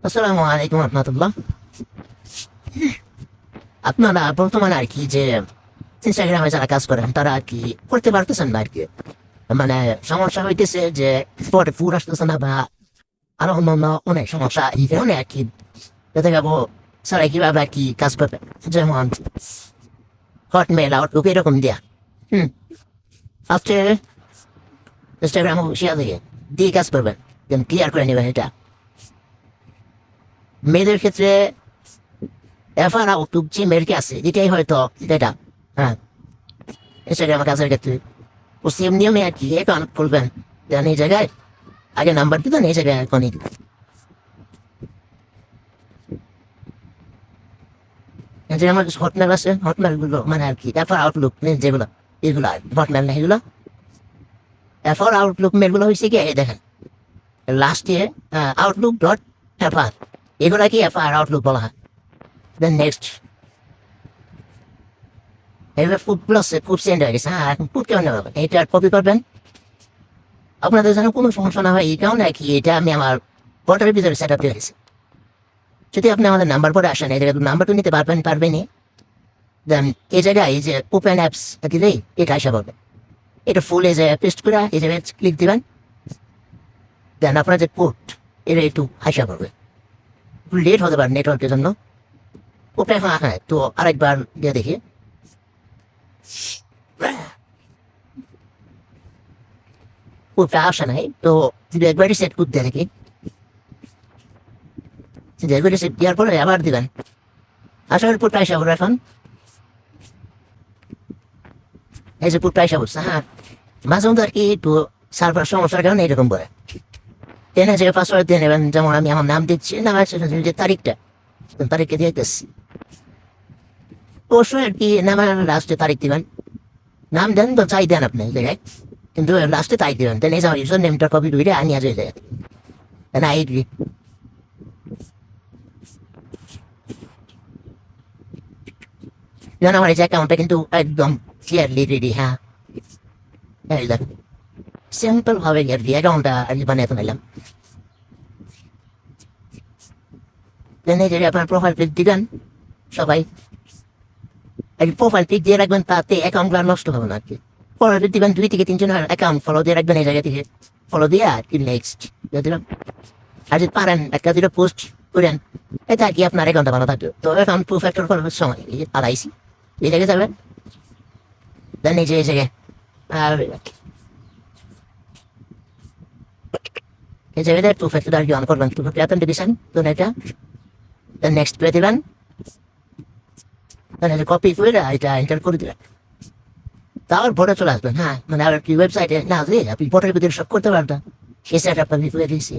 আসসালামু আলাইকুম রহমতুল্লাহ। আপনারা বর্তমানে আর কি যে ইনস্টাগ্রামে যারা কাজ করেন তারা আর কি করতে পারতেছেন না আর কি, মানে সমস্যা হইতেছে যে পরে ফুল আসতেছে না বা আরো অন্যান্য অনেক সমস্যা এই কারণে আর কি দেখতে যাবো স্যারা কিভাবে আর কি কাজ করবে, যেমন হটমেল আউটলুক এরকম দেয়া। হুম, ফার্স্টে ইনস্টাগ্রাম অফিসিয়াল দিয়ে কাজ করবেন, দেন ক্লিয়ার করে নেবেন। এটা মেয়েদের ক্ষেত্রে এফআর আউটলুক যে মেয়েরকে আছে এটাই হয়তো এটা। হ্যাঁ, ইনস্টাগ্রামের কাজের ক্ষেত্রে ও সেম নিয়মে আর কি অ্যাকাউন্ট খুলবেন, দেন এই জায়গায় আগে নাম্বার দিবেন, এই জায়গায় এখনই যে আমার হটমেল আছে, হটমেল গুলো মানে আর কি এফআর আউটলুক মেল যেগুলো এগুলো হটমেল না, এগুলো এফআর আউটলুক মেলগুলো হয়েছে কি এই দেখেন লাস্টে আউটলুক ডট এফআর, এগুলা কি এফআর আউটলুক বলা হয়। দেন নেক্সট এবার ফুড প্লাস ফুড সেন্ড হয়ে গেছে। হ্যাঁ, এখন ফুড কেমন হবে এটা কপি করবেন, আপনাদের যেন কোনো সমস্যা না হয় এই কারণে আর কি এটা আমি আমার পোর্টালের ভিতরে সেট আপ দিয়ে গেছি। যদি আপনি আমাদের নাম্বার পরে আসেন এই জায়গায় নাম্বারটা নিতে পারবেনই। দেন এই জায়গায় এই যে ওপেন অ্যাপস দিলেই এটা আসা পাবে, এটা ফুল এই জায়গায় পেস্ট করে এই জায়গায় ক্লিক দিবেন, দেন আপনার যে কোড এটা একটু আসা পাবে, একটু লেট হতে পারে নেটওয়ার্কের জন্য। ওপেন হ্যাঁ হ্যাঁ, তো আরেকবার দিয়ে দেখি। কোডটা আসে নাই, তো যদি একবারই সেট করতে দেখি, একবারই সেট দেওয়ার পরে আবার দিবেন, আশা করি কোডটা আসা পড়বে এখন। এই যে কোডটা আসা পড়ছে। হ্যাঁ, মাঝে মধ্যে আর কি একটু সার্ভার সমস্যার কারণে এরকম করে টেনে যে পাসওয়ার্ড দিয়ে নেবেন, যেমন আমি আমার নাম দিচ্ছি, নাম আছে যে তারিখটা, তারিখে দিয়ে দিচ্ছি। অবশ্যই আর কি নামের লাস্টে তারিখ দিবেন, নাম দেন তো চাই দেন আপনি জায়গায়, কিন্তু লাস্টে তারিখ দিবেন, দেন এই যে ইউজার নেমটা কপি করে আনিয়া যায় যায় না আইডি। যেন আমার এই যে অ্যাকাউন্টটা কিন্তু একদম ক্লিয়ারলি রেডি। হ্যাঁ, এই দেখুন সিম্পল ভাবে আর কি অ্যাকাউন্টটা আর কি বানিয়ে নিলাম। দেন এই যে আপনার প্রোফাইল পিক দিবেন সবাই, আর প্রোফাইল পিক দিয়ে রাখবেন, তাতে অ্যাকাউন্টগুলো নষ্ট হবে না আর কি। ফলো দিবেন 2 থেকে 3 জনের অ্যাকাউন্ট ফলো দিয়ে রাখবেন, এই জায়গা থেকে ফলো দিয়ে আর কি নেক্সট দিয়ে দিলাম। আর যদি পারেন একটা দুটো পোস্ট করেন, এটা আর কি আপনার অ্যাকাউন্টটা ভালো থাকবে। তো অ্যাকাউন্ট টু ফ্যাক্টর করার সময় এই যে আড়াইশি এই জায়গায় যাবেন, দেন এই যে এই জায়গায় আর এই জায়গায় টু ফ্যাক্টর আর কি অন করবেন, টু ফ্যাক্টর অ্যাথেন্টিকেশন, তো এটা দেন নেক্সট করে দিবেন, দেন এই যে কপি করে এটা এন্টার করে দিবেন, তারপর ভোটে চলে আসবেন। হ্যাঁ, মানে আর কি ওয়েবসাইটে না যে আপনি ভোটের ভিতরে সব করতে পারবেন, সেই সেট আপনার ভিতরে দিয়েছি,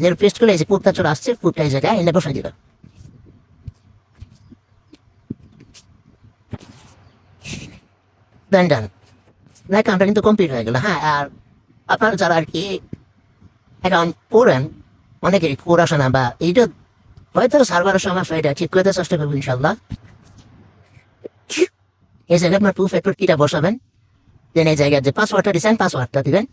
যে পেস্ট করে এই যে কোডটা চলে আসছে, কোডটা এই জায়গায় এনে বসাই দিবেন। দেন ডান, অ্যাকাউন্টটা কিন্তু কমপ্লিট হয়ে গেল। হ্যাঁ, আর আপনার যারা আর কি অ্যাকাউন্ট করেন অনেকেরই কোড আসে না, বা এইটা হয়তো সার্ভারের সমস্যা, এটা ঠিক করতে চেষ্টা করবো ইনশাল্লাহ। এই জায়গায় আপনার টু ফ্যাক্টর কিটা বসাবেন, দেন এই জায়গায় যে পাসওয়ার্ডটা দিচ্ছেন পাসওয়ার্ডটা দিবেন,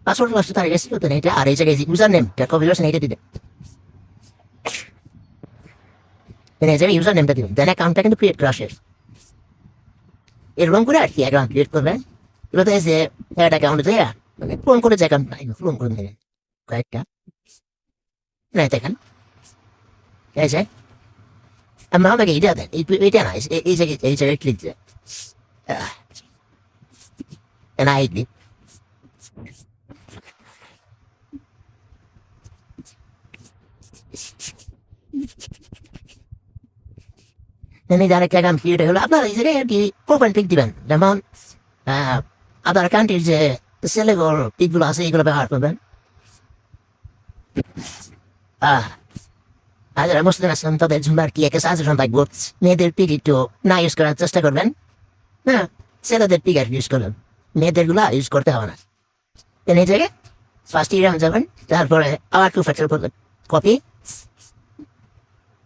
পাসওয়ার্ড লাস্টে তারিখ এসে তো এটা, আর এই জায়গায় যে ইউজার নেমটা কপি করছেন এটা দিবেন, দেন এই জায়গায় ইউজার নেমটা দিবেন, দেন অ্যাকাউন্টটা কিন্তু ক্রিয়েট করা শেষ। এরকম করে আর কি অ্যাকাউন্ট ক্রিয়েট করবেন। এবার এই যে অ্যাড অ্যাকাউন্ট দেয়া মানে ফোন করে যে অ্যাকাউন্ট নাই ফোন করে দেবেন কয়েকটা, নাই দেখেন এই যে আমার আমাকে এইটা দেন, এইটা না, এই জায়গায় ক্লিক দেয় আইডি, দেন যারা অ্যাকাউন্ট ক্রিয়েট হলো আপনার এই জায়গায় আর কি প্রোফাইল পিক দিবেন, যেমন আদার কান্ট্রির যে সেলেগুলো পিকগুলো আছে এগুলো ব্যবহার করবেন। আর যারা মুসলিম আছেন তাদের জন্য আর কি একটা সাজেশন থাকবো, মেয়েদের পিক একটু না ইউজ করার চেষ্টা করবেন। হ্যাঁ, ছেলেদের পিক আর ইউজ করবেন, মেয়েদের গুলা ইউজ করতে হবে না। দেন এই জায়গায় ফার্স্ট ইয়ার যাবেন, তারপরে আবার টু ফ্যাক্টর করবেন, কপি,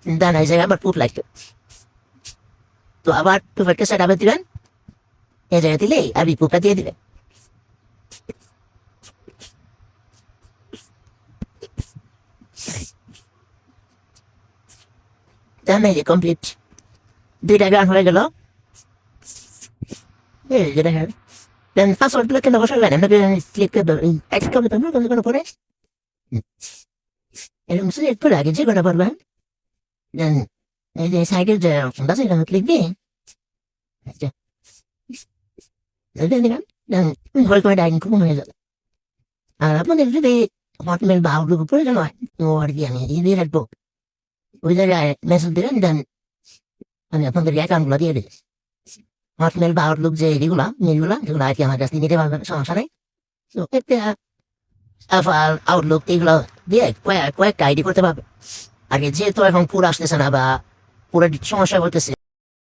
দেন এই জায়গায় আবার প্রুফ লাগবে, তো আবার টু ফ্যাক্টর সেট আবার দিবেন, এই জায়গায় দিলেই আপনি প্রুফটা দিয়ে দিবেন। দেন এই যে কমপ্লিট 2টা গান হয়ে গেল এই যে দেখেন দেন পাসওয়ার্ডগুলো কেন বসাবেন আপনাকে ক্লিক করে দেবেন এক্সট্রা করতে হবে কোনো পরে এরকম সিলেক্ট করে আগে যে কোনো পারবেন দেন এই যে সাইডের যে অপশনটা আছে এখানে ক্লিক দিয়ে দিবেন দেন হয়ে করে ডাইনিং খুব হয়ে যাবে আর আপনাদের যদি হটমেল বা আউটলুক প্রয়োজন হয় তো আর কি আমি দিয়ে রাখবো ওই জায়গায় মেসেজ দিবেন দেন আমি আপনাদের অ্যাকাউন্টগুলো দিয়ে দিই হটমেল বা আউটলুক যে এগুলা মেলগুলা যেগুলো আর কি আমার কাছ থেকে নিতে পারবেন সমস্যা নেই তো এতে আউটলুক এগুলো দিয়ে কয়েকটা আইডি করতে পারবে আগে যেহেতু এখন পুরো আসতেছে না বা পুরো সমস্যা করতেছে